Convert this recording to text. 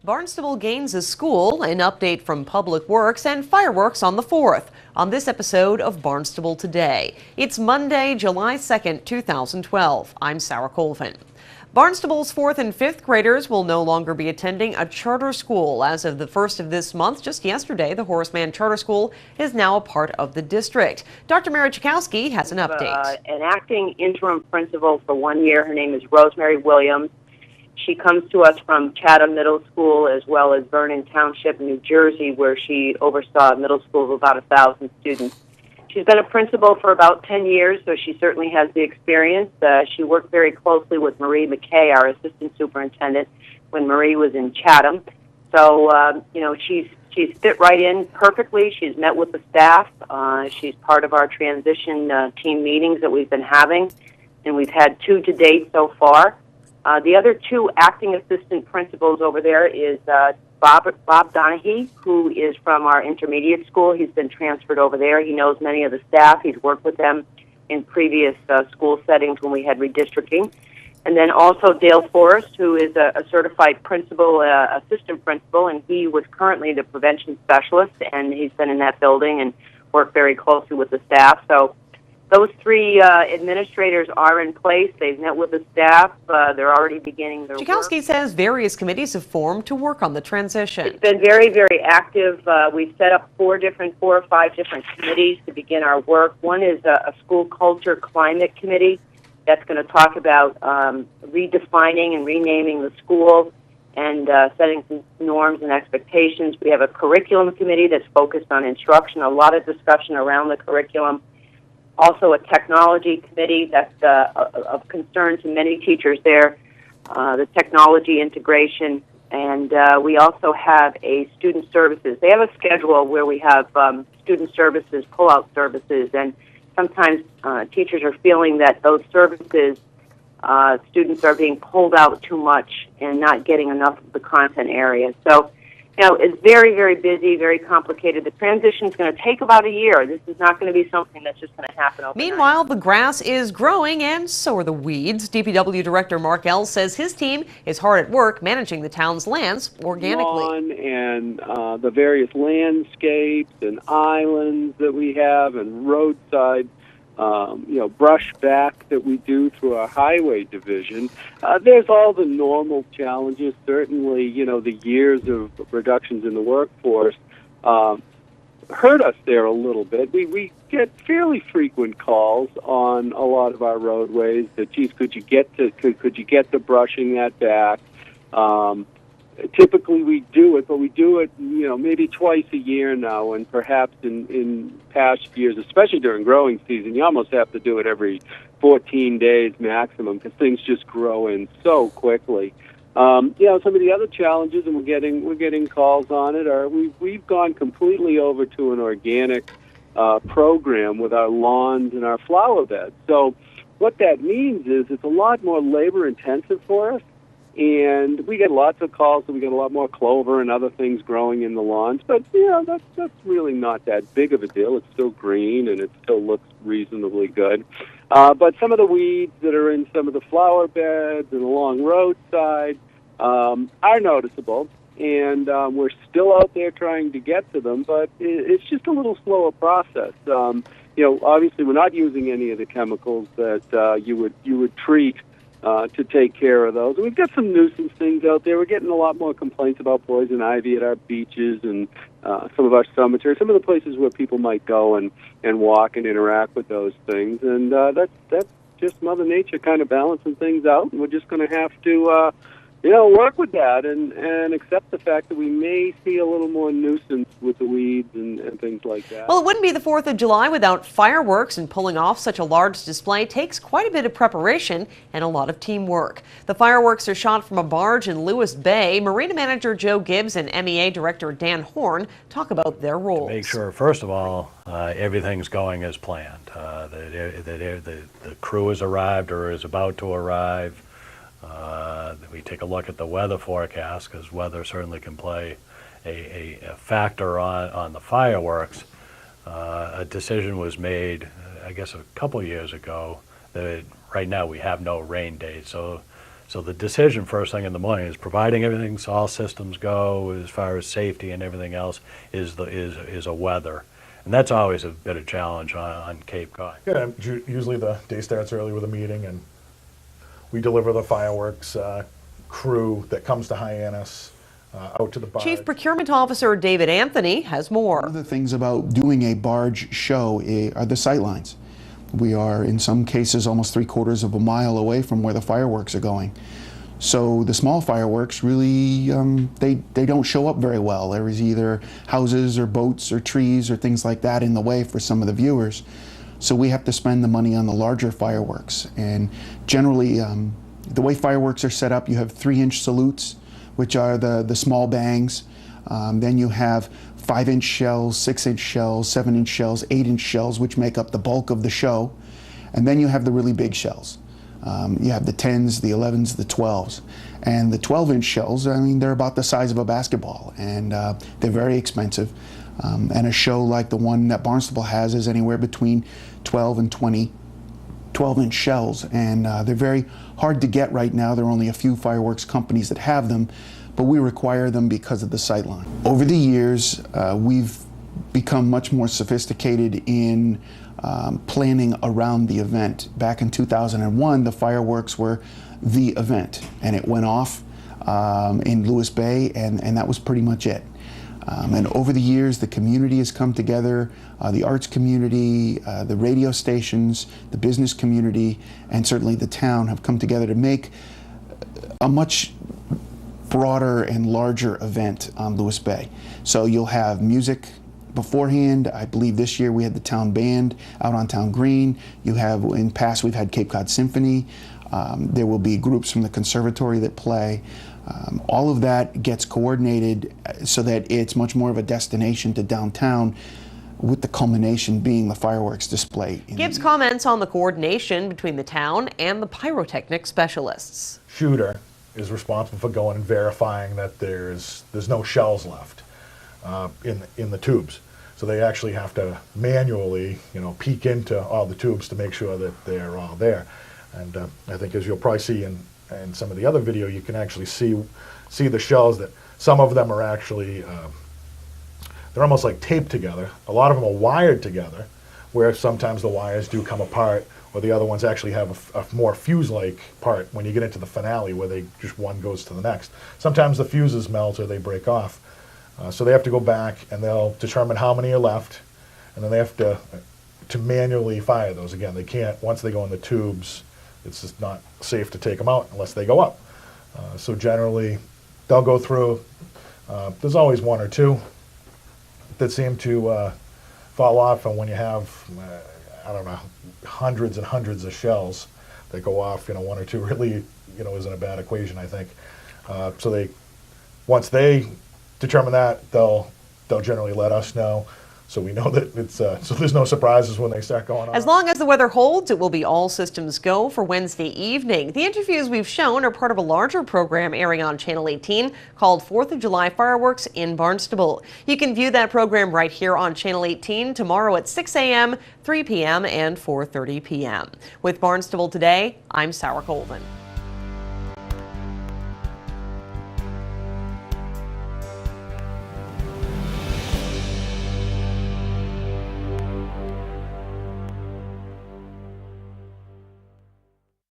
Barnstable gains a school, an update from Public Works, and fireworks on the 4th. On this episode of Barnstable Today. It's Monday, July 2nd, 2012. I'm Sarah Colvin. Barnstable's 4th and 5th graders will no longer be attending a charter school. As of the 1st of this month, just yesterday, the Horace Mann Charter School is now a part of the district. Dr. Mary Chakowski has an update. An acting interim principal for 1 year. Her name is Rosemary Williams. She comes to us from Chatham Middle School as well as Vernon Township, New Jersey, where she oversaw a middle school of about 1,000 students. She's been a principal for about 10 years, so she certainly has the experience. She worked very closely with Marie McKay, our assistant superintendent, when Marie was in Chatham. So, she's fit right in perfectly. She's met with the staff. She's part of our transition team meetings that we've been having, and we've had 2 to date so far. The other 2 acting assistant principals over there is Bob Donahue, who is from our intermediate school. He's been transferred over there. He knows many of the staff. He's worked with them in previous school settings when we had redistricting. And then also Dale Forrest, who is a certified principal, assistant principal, and he was currently the prevention specialist, and he's been in that building and worked very closely with the staff. So those 3 administrators are in place. They've met with the staff. They're already beginning their work. Chakowski says various committees have formed to work on the transition. It's been very, very active. We've set up 4 or 5 different committees to begin our work. One is a school culture climate committee that's going to talk about redefining and renaming the school and setting some norms and expectations. We have a curriculum committee that's focused on instruction, a lot of discussion around the curriculum. Also a technology committee that's of concern to many teachers there, the technology integration, and we also have a student services. They have a schedule where we have student services, pull-out services, and sometimes teachers are feeling that those services, students are being pulled out too much and not getting enough of the content area. So, it's very, very busy, very complicated. The transition is going to take about a year. This is not going to be something that's just going to happen overnight. Meanwhile, the grass is growing and so are the weeds. DPW Director Mark Ells says his team is hard at work managing the town's lands organically. Lawn and the various landscapes and islands that we have and roadside brush back that we do through our highway division. There's all the normal challenges. Certainly, the years of reductions in the workforce hurt us there a little bit. We get fairly frequent calls on a lot of our roadways that, geez, could you get to brushing that back? Typically we do it, but we do it, maybe twice a year now, and perhaps in past years, especially during growing season, you almost have to do it every 14 days maximum because things just grow in so quickly. Some of the other challenges, and we're getting calls on it, are we've gone completely over to an organic program with our lawns and our flower beds. So what that means is it's a lot more labor intensive for us. And we get lots of calls, so we get a lot more clover and other things growing in the lawns. But, that's really not that big of a deal. It's still green, and it still looks reasonably good. But some of the weeds that are in some of the flower beds and along roadside are noticeable. And we're still out there trying to get to them, but it's just a little slower process. Obviously we're not using any of the chemicals that you would treat to take care of those. And we've got some nuisance things out there. We're getting a lot more complaints about poison ivy at our beaches and some of our cemeteries, some of the places where people might go and walk and interact with those things. And that's just Mother Nature kind of balancing things out. And we're just going to have to work with that and accept the fact that we may see a little more nuisance with the weeds and things like that. Well, it wouldn't be the 4th of July without fireworks, and pulling off such a large display takes quite a bit of preparation and a lot of teamwork. The fireworks are shot from a barge in Lewis Bay. Marina Manager Joe Gibbs and MEA Director Dan Horn talk about their roles. Make sure, first of all, everything's going as planned. The crew has arrived or is about to arrive. We take a look at the weather forecast because weather certainly can play a factor on the fireworks. A decision was made, I guess, a couple years ago that right now we have no rain dates. So So the decision first thing in the morning is providing everything, so all systems go as far as safety and everything else is a weather. And that's always a bit of challenge on Cape Cod. Yeah, usually the day starts early with a meeting, and we deliver the fireworks crew that comes to Hyannis out to the barge. Chief Procurement Officer David Anthony has more. One of the things about doing a barge show are the sight lines. We are, in some cases, almost 3/4 of a mile away from where the fireworks are going. So the small fireworks really, they don't show up very well. There is either houses or boats or trees or things like that in the way for some of the viewers. So we have to spend the money on the larger fireworks. And generally, the way fireworks are set up, you have 3-inch salutes, which are the small bangs. Then you have 5-inch shells, 6-inch shells, 7-inch shells, 8-inch shells, which make up the bulk of the show. And then you have the really big shells. You have the 10s, the 11s, the 12s. And the 12-inch shells, I mean, they're about the size of a basketball, and they're very expensive. And a show like the one that Barnstable has is anywhere between 12 and 20 12-inch shells, and they're very hard to get right now. There are only a few fireworks companies that have them, but we require them because of the sightline. Over the years, we've become much more sophisticated in planning around the event. Back in 2001, the fireworks were the event, and it went off in Lewis Bay, and that was pretty much it. And over the years, the community has come together, the arts community, the radio stations, the business community, and certainly the town have come together to make a much broader and larger event on Lewis Bay. So you'll have music beforehand. I believe this year we had the town band out on Town Green. You have, in past, we've had Cape Cod Symphony. There will be groups from the conservatory that play. All of that gets coordinated so that it's much more of a destination to downtown, with the culmination being the fireworks display. Gibbs comments on the coordination between the town and the pyrotechnic specialists. Shooter is responsible for going and verifying that there's no shells left in the tubes. So they actually have to manually, peek into all the tubes to make sure that they're all there. And I think, as you'll probably see in some of the other video, you can actually see the shells, that some of them are actually they're almost like taped together. A lot of them are wired together, where sometimes the wires do come apart, or the other ones actually have a more fuse-like part when you get into the finale, where they just one goes to the next. Sometimes the fuses melt or they break off, so they have to go back and they'll determine how many are left, and then they have to manually fire those. Again, they can't, once they go in the tubes, it's just not safe to take them out unless they go up. So generally, they'll go through. There's always one or two that seem to fall off, and when you have, I don't know, hundreds and hundreds of shells that go off, one or two really, isn't a bad equation, I think. So once they determine that, they'll generally let us know. So we know that it's so there's no surprises when they start going on. As long as the weather holds, it will be all systems go for Wednesday evening. The interviews we've shown are part of a larger program airing on Channel 18 called 4th of July Fireworks in Barnstable. You can view that program right here on Channel 18 tomorrow at 6 a.m., 3 p.m., and 4:30 p.m. With Barnstable Today, I'm Sarah Colvin.